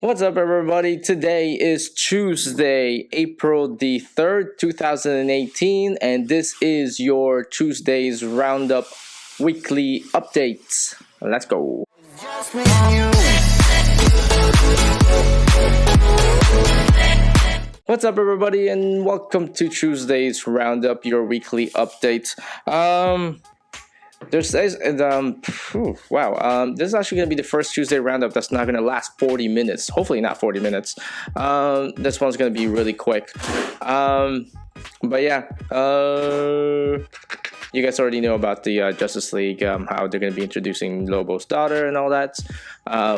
What's up, everybody? Today is Tuesday, April the 3rd, 2018, and this is your Tuesday's Roundup weekly updates. Let's go. What's up, everybody, and welcome to Tuesday's Roundup, your weekly update. This is this is actually gonna be the first Tuesday roundup that's not gonna last 40 minutes. Hopefully not 40 minutes. This one's gonna be really quick. But yeah, you guys already know about the Justice League, how they're gonna be introducing Lobo's daughter and all that.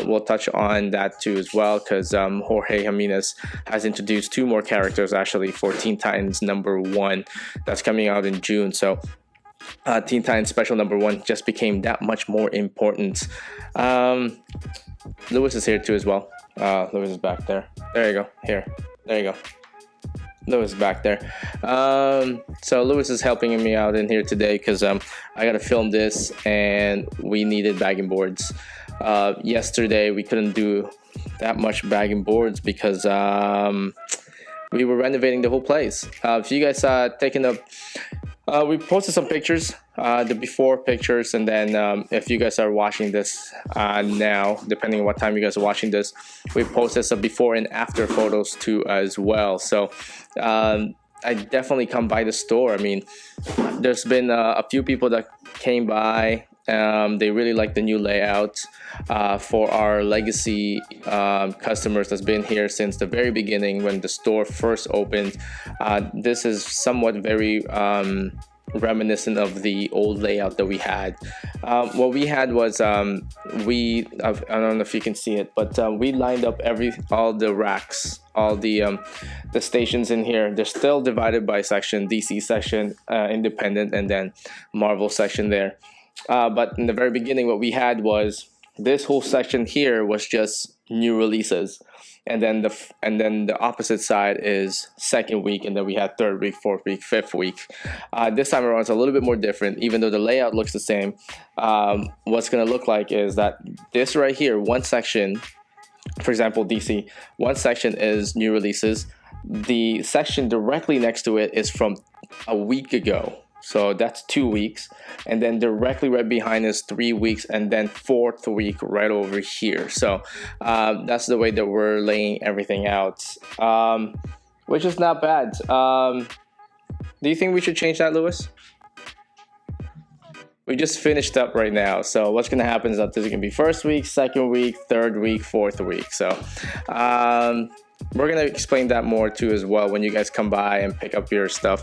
We'll touch on that too as well, because Jorge Jimenez has introduced 2 more characters actually for Teen Titans #1 that's coming out in June. So Teen Titans Special #1 just became that much more important. Lewis is here too as well. Lewis is back there. There you go. Here. There you go. Lewis is back there. So Lewis is helping me out in here today because I gotta film this and we needed bagging boards. Yesterday we couldn't do that much bagging boards because we were renovating the whole place. If you guys taken up, we posted some pictures, the before pictures, and then if you guys are watching this now, depending on what time you guys are watching this, we posted some before and after photos too as well. So I definitely come by the store. I mean, there's been a few people that came by. They really like the new layout. For our legacy customers that's been here since the very beginning when the store first opened. This is somewhat very reminiscent of the old layout that we had. What we had was I don't know if you can see it, but we lined up all the racks, all the stations in here. They're still divided by section: DC section, independent, and then Marvel section there. But in the very beginning, what we had was this whole section here was just new releases, and then the opposite side is second week, and then we had third week, fourth week, fifth week. This time around it's a little bit more different, even though the layout looks the same. What's gonna look like is that this right here, one section, for example DC, one section is new releases. The section directly next to it is from a week ago. So that's 2 weeks, and then directly right behind is 3 weeks, and then fourth week right over here. So that's the way that we're laying everything out, which is not bad. Do you think we should change that, Lewis? We just finished up right now, so what's gonna happen is that this is gonna be first week, second week, third week, fourth week. So we're gonna explain that more too as well when you guys come by and pick up your stuff.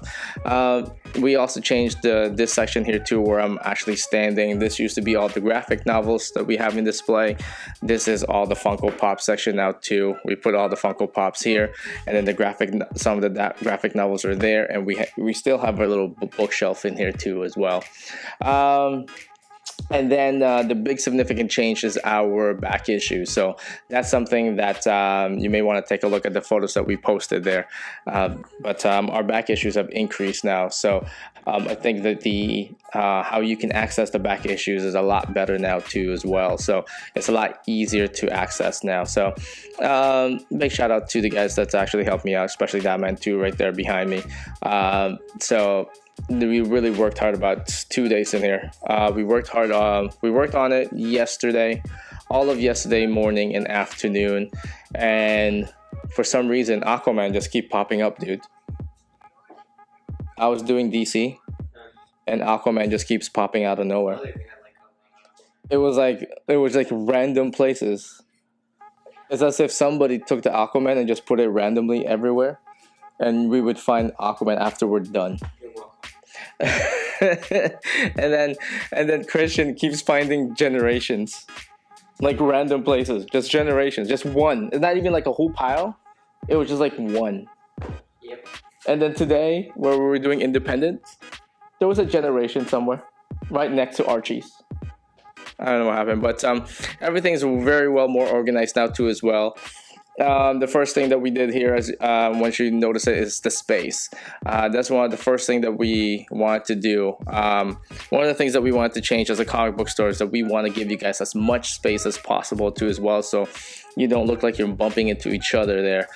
We also changed this section here too, where I'm actually standing. This used to be all the graphic novels that we have in display. This is all the Funko Pop section now too. We put all the Funko Pops here, and then some of the graphic novels are there, and we still have a little bookshelf in here too as well. And then the big significant change is our back issue. So that's something that you may want to take a look at the photos that we posted there. But our back issues have increased now. So I think that the how you can access the back issues is a lot better now too as well. So it's a lot easier to access now. So big shout out to the guys that's actually helped me out, especially that man too right there behind me. So we really worked hard about 2 days in here. We worked on it yesterday, all of yesterday morning and afternoon, and for some reason Aquaman just keep popping up, dude. I was doing DC and Aquaman just keeps popping out of nowhere. It was like random places. It's as if somebody took the Aquaman and just put it randomly everywhere, and we would find Aquaman after we're done. and then Christian keeps finding generations, like random places, just generations, just one. It's not even like a whole pile. It was just like one. Yep. And then today, where we were doing independent, there was a generation somewhere right next to Archie's. I don't know what happened, but everything is very well more organized now too as well. The first thing that we did here, as once you notice it, is the space. That's one of the first thing that we wanted to do. One of the things that we wanted to change as a comic book store is that we want to give you guys as much space as possible too, as well, so you don't look like you're bumping into each other there.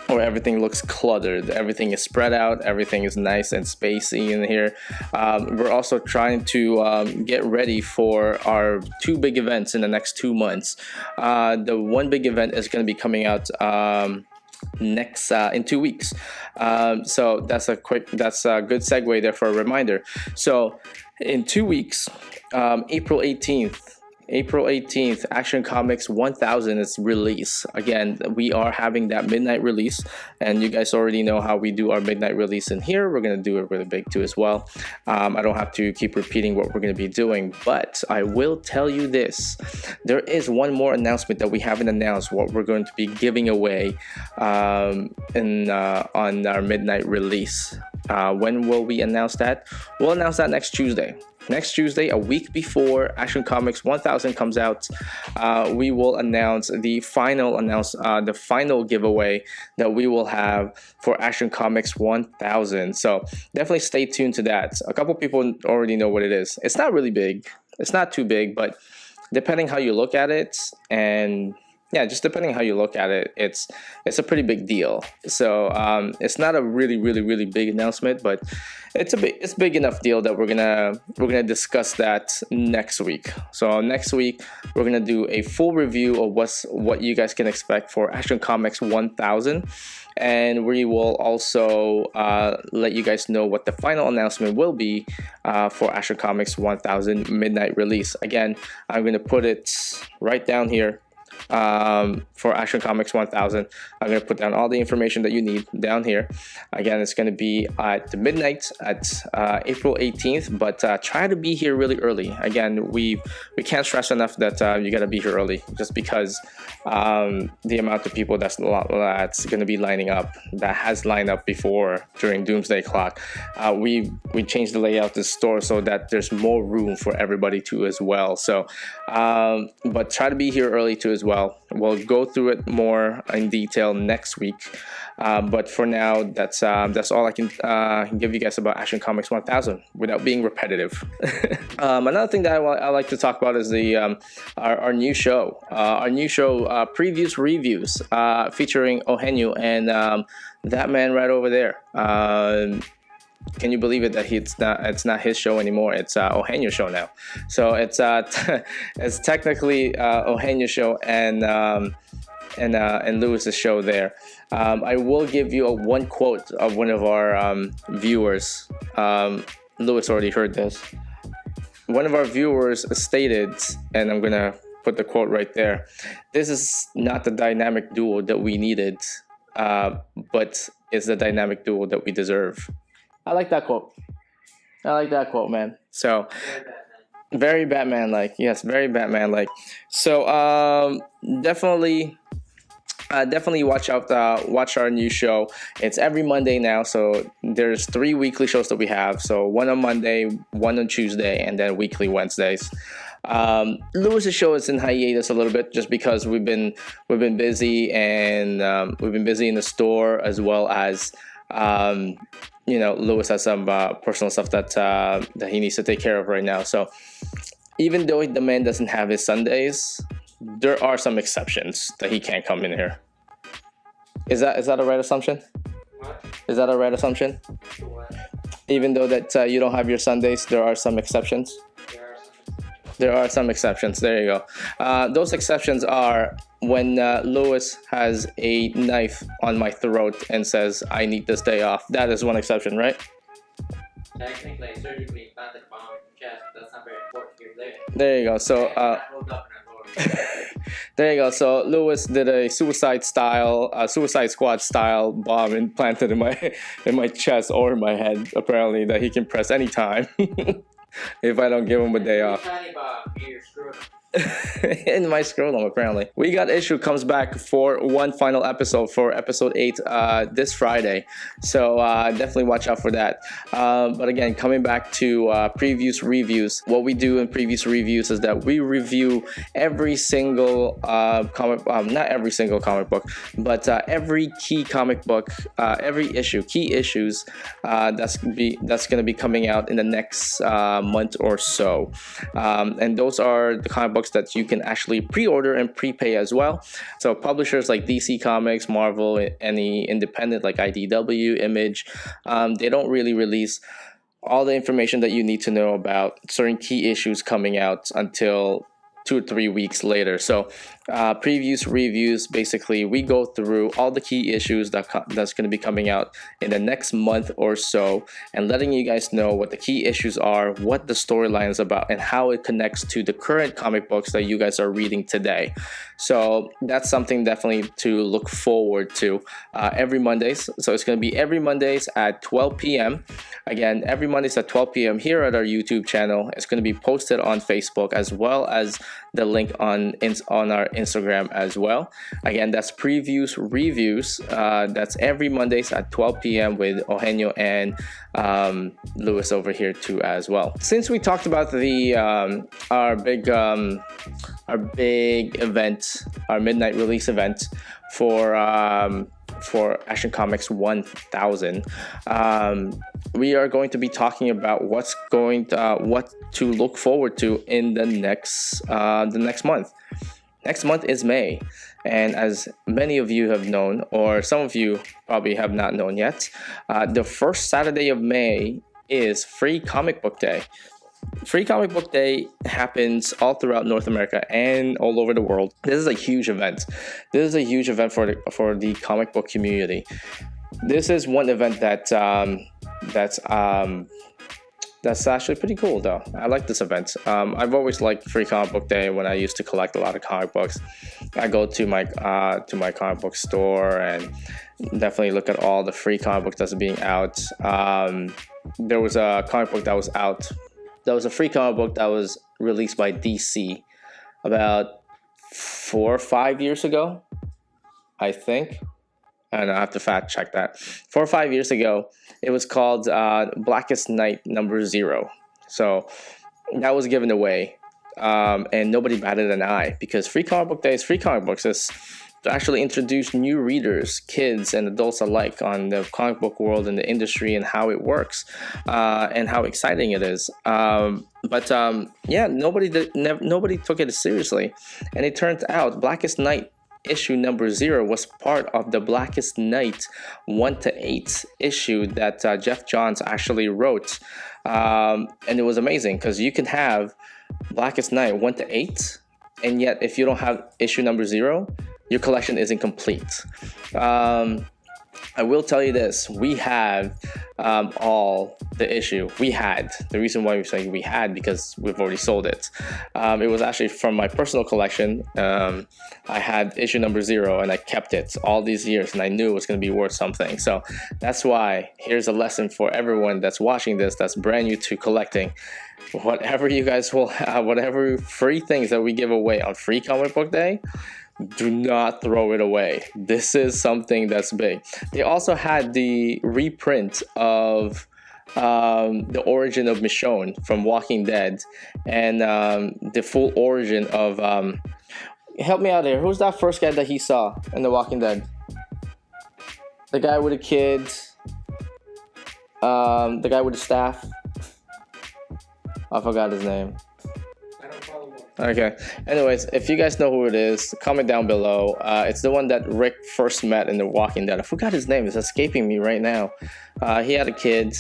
Or everything looks cluttered. Everything is spread out. Everything is nice and spacey in here. We're also trying to get ready for our two big events in the next 2 months. The one big event is going to be coming out next in 2 weeks. So that's a good segue there for a reminder. So in 2 weeks, April 18th, Action Comics 1000 is release. Again, we are having that midnight release, and you guys already know how we do our midnight release in here. We're going to do it really big too as well. I don't have to keep repeating what we're going to be doing, but I will tell you this. There is one more announcement that we haven't announced, what we're going to be giving away on our midnight release. When will we announce that? We'll announce that next Tuesday. Next Tuesday, a week before Action Comics 1000 comes out, we will announce the final giveaway that we will have for Action Comics 1000. So definitely stay tuned to that. A couple people already know what it is. It's not really big. It's not too big, but depending how you look at it, and yeah, just depending how you look at it, it's a pretty big deal. So it's not a really big announcement, but it's big enough deal that we're gonna discuss that next week. So next week we're gonna do a full review of what you guys can expect for Action Comics 1000, and we will also let you guys know what the final announcement will be for Action Comics 1000 midnight release. Again, I'm gonna put it right down here. For Action Comics 1000, I'm going to put down all the information that you need down here. Again, it's going to be at midnight at April 18th, but try to be here really early. Again, we can't stress enough that you got to be here early, just because the amount of people that's going to be lining up, that has lined up before during Doomsday Clock. We changed the layout of the store so that there's more room for everybody too as well. So but try to be here early too as well. We'll go through it more in detail next week, but for now, that's all I can give you guys about Action Comics 1000 without being repetitive. Another thing that I like to talk about is our new show, previews reviews, featuring Eugenio and that man right over there. Can you believe it that it's not his show anymore? It's Eugenio's show now. So it's it's technically Eugenio's show and Lewis's show there. I will give you one quote of one of our viewers. Lewis already heard this. One of our viewers stated, and I'm gonna put the quote right there. This is not the dynamic duo that we needed, but it's the dynamic duo that we deserve. I like that quote. Man. So, very Batman-like. Yes, very Batman-like. So, definitely watch our new show. It's every Monday now. So there's 3 weekly shows that we have. So one on Monday, one on Tuesday, and then weekly Wednesdays. Lewis's show is in hiatus a little bit just because we've been busy, and we've been busy in the store, as well as Lewis has some personal stuff that he needs to take care of right now. So even though the man doesn't have his Sundays, there are some exceptions that he can't come in here. Is that a right assumption? What? Is that a right assumption? What? Even though that you don't have your Sundays, there are some exceptions? There are some exceptions. There you go. Those exceptions are when Lewis has a knife on my throat and says, I need this day off. That is one exception, right? Technically, surgically planted a bomb in your chest. That's not very important here. There you go. So, there you go. So Lewis did a Suicide Squad style bomb implanted in my chest or in my head, apparently, that he can press anytime if I don't give him a day off. in my scrotum, apparently. We Got Issue comes back for one final episode, for episode 8 this Friday. So definitely watch out for that. But again, coming back to previews, reviews, what we do in previous reviews is that we review every single not every single comic book, but every key comic book, every issue, key issues that's going to be coming out in the next month or so. And those are the comic books that you can actually pre-order and prepay as well. So publishers like DC Comics, Marvel, any independent like IDW, Image, they don't really release all the information that you need to know about certain key issues coming out until 2 or 3 weeks later. So previews, reviews, basically we go through all the key issues that's going to be coming out in the next month or so, and letting you guys know what the key issues are, what the storyline is about, and how it connects to the current comic books that you guys are reading today. So that's something definitely to look forward to every Mondays. So it's going to be every Mondays at 12 p.m. Again, every Mondays at 12 p.m. here at our YouTube channel. It's going to be posted on Facebook, as well as the link on our Instagram as well. Again, that's previews, reviews. That's every Mondays at 12 p.m. with Eugenio and Lewis over here too as well. Since we talked about the our big event, our midnight release event for Action Comics 1000, we are going to be talking about what to look forward to in the next month. Next month is May, and as many of you have known, or some of you probably have not known yet, the first Saturday of May is Free Comic Book Day. Free Comic Book Day happens all throughout North America and all over the world. This is a huge event. This is a huge event for the comic book community. This is one event that's actually pretty cool, though. I like this event. I've always liked Free Comic Book Day when I used to collect a lot of comic books. I go to my comic book store and definitely look at all the free comic books that's being out. There was a comic book that was out. That was a free comic book that was released by DC about 4 or 5 years ago, I think. And I have to fact check that. 4 or 5 years ago, it was called Blackest Night #0. So that was given away, and nobody batted an eye, because Free Comic Book Day is free comic books. It's to actually introduce new readers, kids and adults alike, on the comic book world and the industry and how it works, and how exciting it is. But nobody took it seriously, and it turns out Blackest Night issue #0 was part of the Blackest Night 1 to 8 issue that Jeff Johns actually wrote, and it was amazing because you can have Blackest Night 1 to 8, and yet if you don't have issue #0, your collection isn't complete. I will tell you this: we have all the issue. We had, the reason why we're saying we had, because we've already sold it. It was actually from my personal collection. I had issue #0 and I kept it all these years, and I knew it was going to be worth something. So that's why here's a lesson for everyone that's watching this, that's brand new to collecting. Whatever you guys will have, whatever free things that we give away on Free Comic Book Day, do not throw it away. This is something that's big. They also had the reprint of the origin of Michonne from Walking Dead, and the full origin of help me out here. Who's that first guy that he saw in The Walking Dead? The guy with the kids, the guy with the staff. I forgot his name. Okay. Anyways, if you guys know who it is, comment down below. It's the one that Rick first met in The Walking Dead. I forgot his name. It's escaping me right now. He had a kid.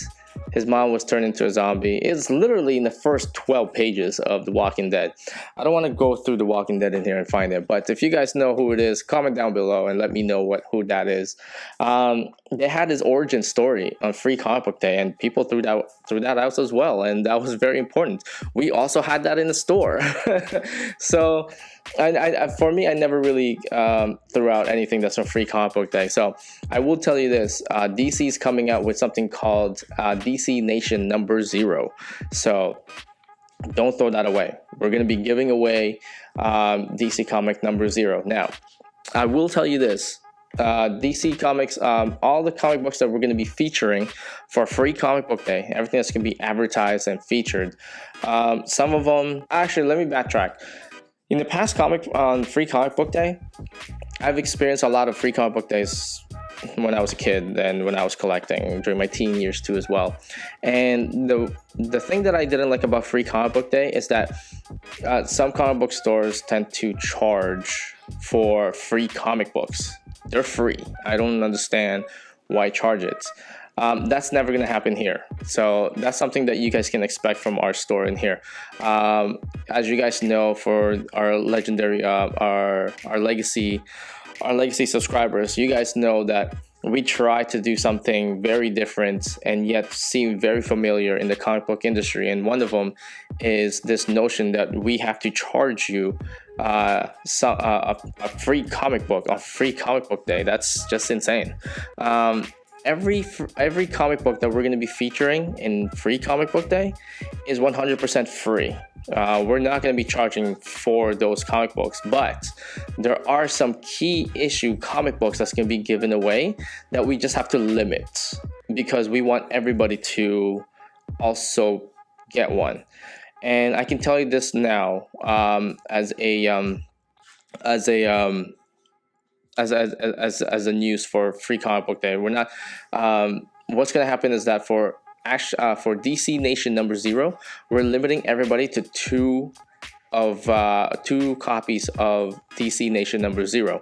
His mom was turned into a zombie. It's literally in the first 12 pages of The Walking Dead. I don't want to go through The Walking Dead in here and find it, but if you guys know who it is, comment down below and let me know who that is. They had his origin story on Free Comic Book Day, and people threw that out as well, and that was very important. We also had that in the store. So for me, I never really threw out anything that's on Free Comic Book Day. So I will tell you this: DC is coming out with something called DC Nation #0. So Don't throw that away. We're going to be giving away DC Comic number 0. Now, I will tell you this. DC Comics, all the comic books that we're going to be featuring for Free Comic Book Day, everything that's going to be advertised and featured. Some of them, actually, let me backtrack. In the past Free Comic Book Day, I've experienced a lot of Free Comic Book Days when I was a kid and when I was collecting during my teen years too as well. And the thing that I didn't like about Free Comic Book Day is that some comic book stores tend to charge for free comic books. They're free. I don't understand why charge it. That's never going to happen here. So that's something that you guys can expect from our store in here. As you guys know, for our legendary, our legacy subscribers, you guys know that we try to do something very different and yet seem very familiar in the comic book industry. And one of them is this notion that we have to charge you a free comic book on Free Comic Book Day. That's just insane. Every comic book that we're going to be featuring in Free Comic Book Day is 100% free. We're not going to be charging for those comic books, but there are some key issue comic books that's going to be given away that we just have to limit because we want everybody to also get one. And I can tell you this now, as a news for Free Comic Book Day. We're not. What's going to happen is that for DC Nation number 0, we're limiting everybody to two copies of DC Nation number 0,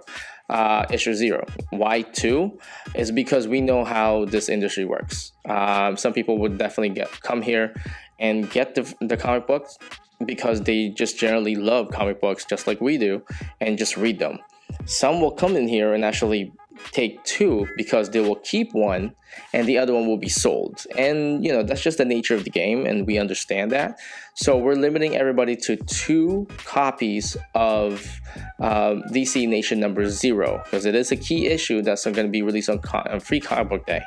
issue 0. Why 2? Is because we know how this industry works. Some people would definitely come here and get the comic books because they just generally love comic books just like we do and just read them. Some will come in here and actually take 2 because they will keep one and the other one will be sold. And that's just the nature of the game, and we understand that. So we're limiting everybody to 2 copies of DC Nation number 0 because it is a key issue that's going to be released on Free Comic Book Day.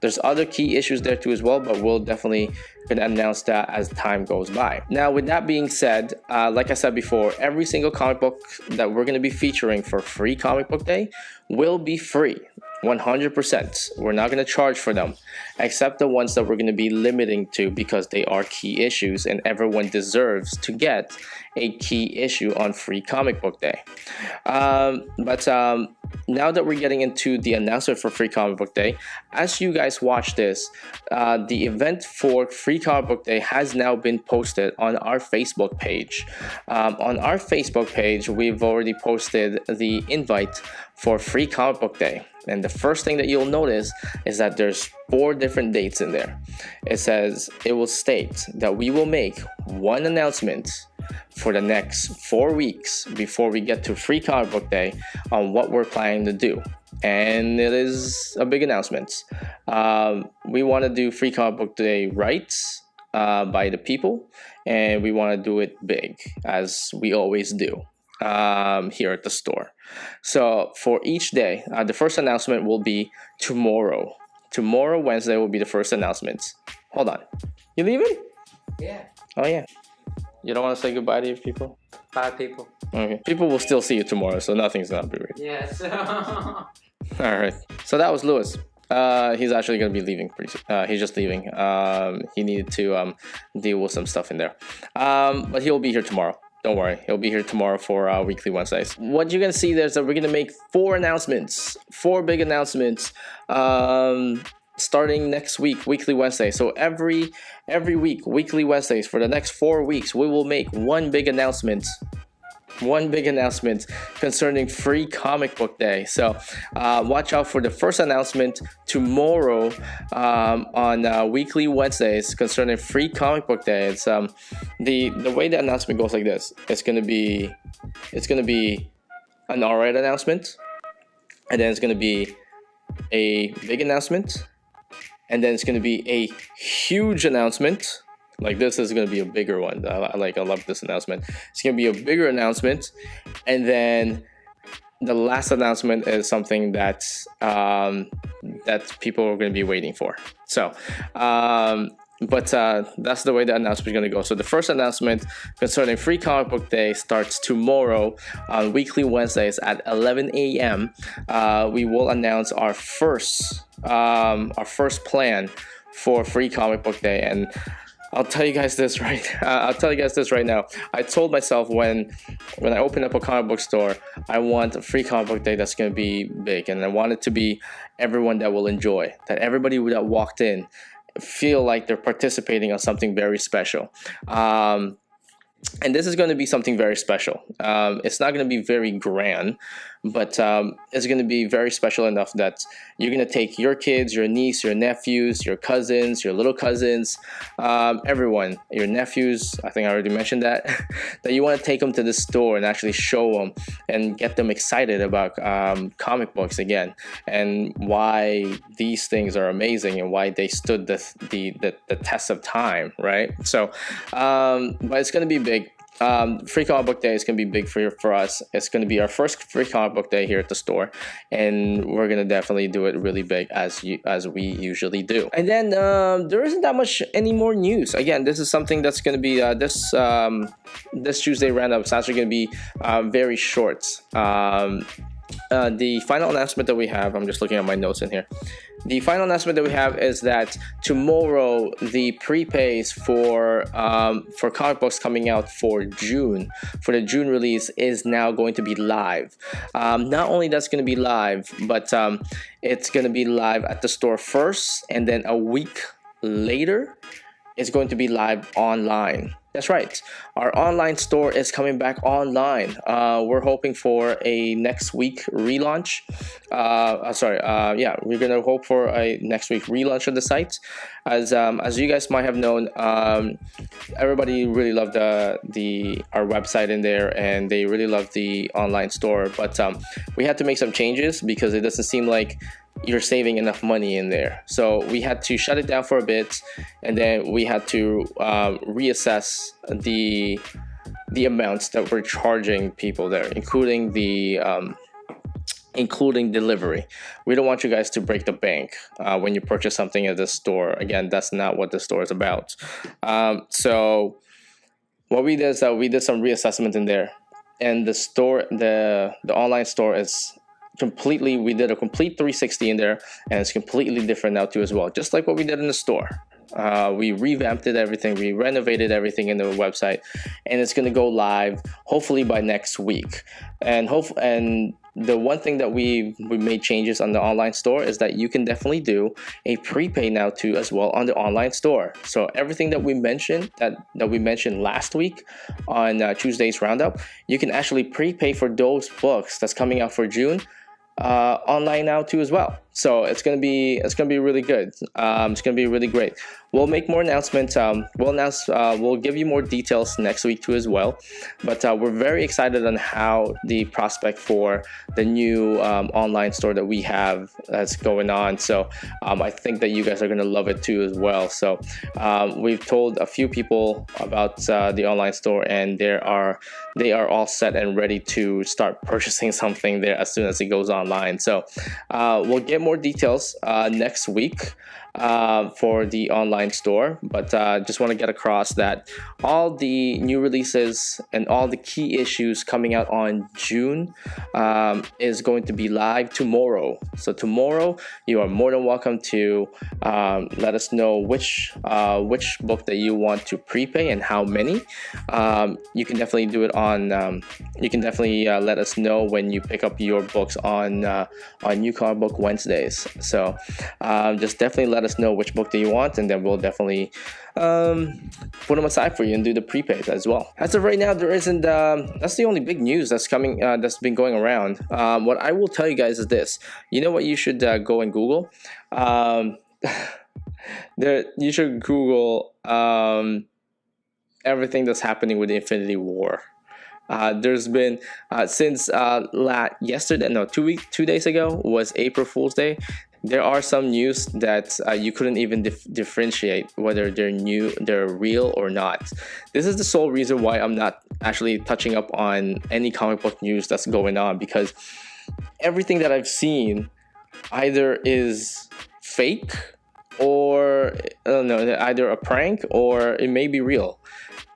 There's other key issues there too as well, but we'll definitely gonna announce that as time goes by. Now, with that being said, like I said before, every single comic book that we're going to be featuring for Free Comic Book Day will be free. 100%. We're not going to charge for them, except the ones that we're going to be limiting to because they are key issues and everyone deserves to get a key issue on Free Comic Book Day. But now that we're getting into the announcement for Free Comic Book Day, as you guys watch this, the event for Free Comic Book Day has now been posted on our Facebook page. On our Facebook page, we've already posted the invite for Free Comic Book Day. And the first thing that you'll notice is that there's 4 different dates in there. It will state that we will make one announcement for the next 4 weeks before we get to Free Comic Book Day on what we're planning to do. And it is a big announcement. We want to do Free Comic Book Day right by the people, and we want to do it big, as we always do here at the store. So for each day, the first announcement will be tomorrow. Tomorrow, Wednesday, will be the first announcement. Hold on. You leaving? Yeah. Oh, yeah. You don't want to say goodbye to your people? Bye, people. Okay. People will still see you tomorrow, so nothing's going to be weird. Yes. All right. So that was Lewis. He's actually going to be leaving pretty soon. He's just leaving. He needed to deal with some stuff in there. But he'll be here tomorrow. Don't worry, he'll be here tomorrow for Weekly Wednesdays. What you're gonna see there is that we're gonna make 4 announcements, 4 big announcements, starting next week, Weekly Wednesday. So every week, Weekly Wednesdays, for the next 4 weeks, we will make one big announcement concerning Free Comic Book Day. So watch out for the first announcement tomorrow on Weekly Wednesdays concerning Free Comic Book Day. It's the way the announcement goes like this. It's gonna be an alright announcement, and then it's gonna be a big announcement, and then it's gonna be a huge announcement. Like, this is going to be a bigger one. I love this announcement. It's going to be a bigger announcement. And then the last announcement is something that people are going to be waiting for. So but that's the way the announcement is going to go. So the first announcement concerning Free Comic Book Day starts tomorrow on weekly Wednesdays at 11 a.m. We will announce our first plan for Free Comic Book Day, and I'll tell you guys this right. I'll tell you guys this right now. I told myself when I open up a comic book store, I want a Free Comic Book Day that's going to be big, and I want it to be everyone that will enjoy. That everybody that walked in feel like they're participating on something very special. And this is going to be something very special. It's not going to be very grand, but it's going to be very special enough that you're going to take your kids, your niece, your nephews, your cousins, your little cousins, everyone, your nephews, I think I already mentioned that, that you want to take them to the store and actually show them and get them excited about comic books again, and why these things are amazing and why they stood the test of time, right? So, but it's going to be big. Free Comic Book Day is going to be big for us. It's going to be our first Free Comic Book Day here at the store, and we're going to definitely do it really big as we usually do. And then there isn't that much any more news. Again, this is something that's going to be this Tuesday roundup is actually going to be very short. The final announcement that we have, I'm just looking at my notes in here. The final announcement that we have is that tomorrow the prepays for comic books coming out for June, for the June release, is now going to be live. Not only that's going to be live, but it's going to be live at the store first, and then a week later it's going to be live online. That's right. Our online store is coming back online. We're hoping for a next week relaunch. We're gonna hope for a next week relaunch of the site. As you guys might have known, everybody really loved our website in there, and they really loved the online store. But we had to make some changes because it doesn't seem like you're saving enough money in there. So we had to shut it down for a bit, and then we had to reassess the amounts that we're charging people there, including delivery. We don't want you guys to break the bank when you purchase something at the store. Again, that's not what the store is about. So what we did is that we did some reassessment in there, and the store, the online store is completely, we did a complete 360 in there, and it's completely different now too as well, just like what we did in the store. We revamped everything, we renovated everything in the website, and it's going to go live hopefully by next week. And the one thing that we made changes on the online store is that you can definitely do a prepay now too as well on the online store. So everything that we mentioned that we mentioned last week on Tuesday's roundup, you can actually prepay for those books that's coming out for June online now too as well. So it's gonna be really good. It's gonna be really great. We'll make more announcements. We'll give you more details next week too as well. But we're very excited on how the prospect for the new online store that we have that's going on. So I think that you guys are gonna love it too as well. So we've told a few people about the online store, and they are all set and ready to start purchasing something there as soon as it goes online. So we'll get more details next week for the online store, but just want to get across that all the new releases and all the key issues coming out on June is going to be live tomorrow. So tomorrow you are more than welcome to let us know which book that you want to prepay and how many. You can definitely do it on you can definitely let us know when you pick up your books on New Comic Book Wednesdays. So just definitely let us know which book that you want, and then we'll definitely put them aside for you and do the prepaid as well. As of right now, there isn't that's the only big news that's coming that's been going around. What I will tell you guys is this: you know what, you should go and Google you should Google everything that's happening with the Infinity War. There's been since 2 days ago was April Fool's Day. There are some news that you couldn't even differentiate whether they're real or not. This is the sole reason why I'm not actually touching up on any comic book news that's going on, because everything that I've seen either is fake or I don't know, either a prank or it may be real.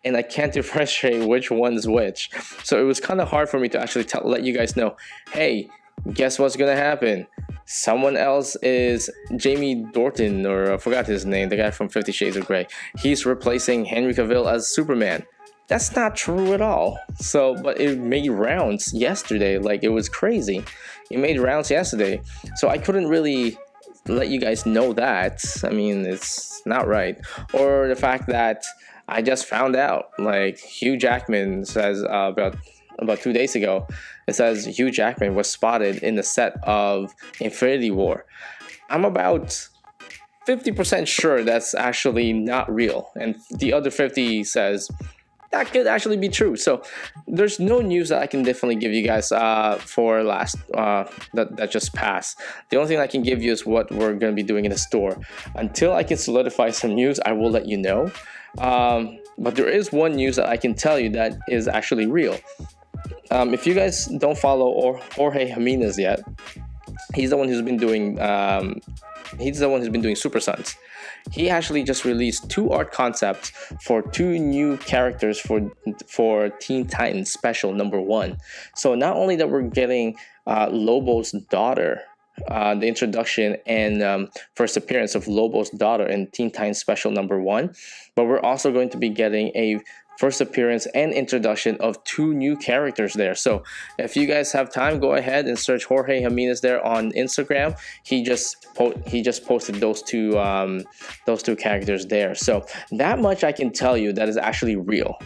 And I can't differentiate which one's which. So it was kind of hard for me to actually let you guys know, hey, guess what's gonna happen? Someone else is Jamie Dornan, or I forgot his name, the guy from 50 Shades of Grey. He's replacing Henry Cavill as Superman. That's not true at all. So, but it made rounds yesterday. Like, it was crazy. It made rounds yesterday. So I couldn't really let you guys know that. I mean, it's not right. Or the fact that I just found out, like, Hugh Jackman says about 2 days ago, it says Hugh Jackman was spotted in the set of Infinity War. I'm about 50% sure that's actually not real, and the other 50 says that could actually be true. So there's no news that I can definitely give you guys for that just passed. The only thing I can give you is what we're going to be doing in the store. Until I can solidify some news, I will let you know. But there is one news that I can tell you that is actually real. If you guys don't follow Jorge Jimenez yet, he's the one who's been doing Super Sons. He actually just released 2 art concepts for 2 new characters for Teen Titans Special #1. So not only that we're getting Lobo's daughter, the introduction and first appearance of Lobo's daughter in Teen Titans Special #1, but we're also going to be getting a first appearance and introduction of 2 new characters there. So if you guys have time, go ahead and search Jorge Jimenez there on Instagram. He just posted those two characters there. So that much I can tell you that is actually real.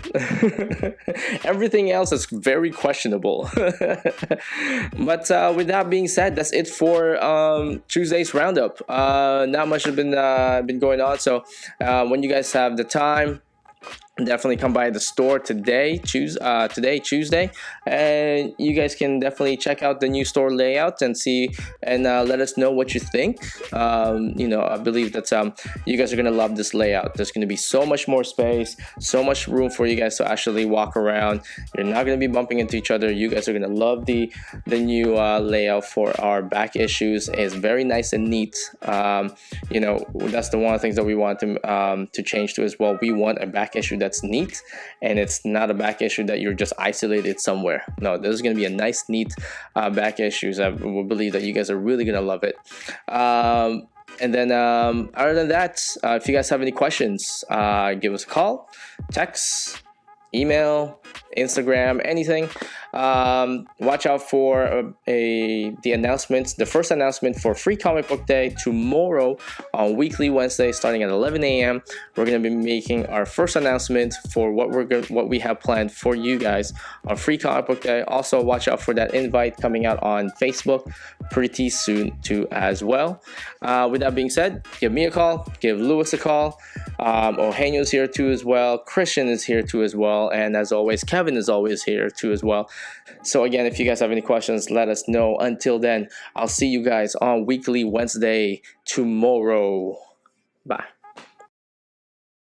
Everything else is very questionable. But with that being said, that's it for Tuesday's roundup. Not much has been going on. So when you guys have the time, definitely come by the store today, Tuesday, and you guys can definitely check out the new store layout and see and let us know what you think. I believe that you guys are gonna love this layout. There's gonna be so much more space, so much room for you guys to actually walk around. You're not gonna be bumping into each other. You guys are gonna love the new layout for our back issues. It's very nice and neat. That's one of the things that we want to change to as well. We want a back issue that's neat, and it's not a back issue that you're just isolated somewhere. No, this is going to be a nice, neat back issues. I will believe that you guys are really going to love it. And then other than that, if you guys have any questions, give us a call, text, email, Instagram, anything. Watch out for the announcements. The first announcement for Free Comic Book Day tomorrow on Weekly Wednesday, starting at 11 a.m. We're gonna be making our first announcement for what we have planned for you guys on Free Comic Book Day. Also, watch out for that invite coming out on Facebook pretty soon too as well. With that being said, give me a call, give Lewis a call. Eugenio's here too as well. Christian is here too as well, and as always, Kevin is always here too as well. So again, if you guys have any questions, let us know. Until then, I'll see you guys on Weekly Wednesday tomorrow. Bye.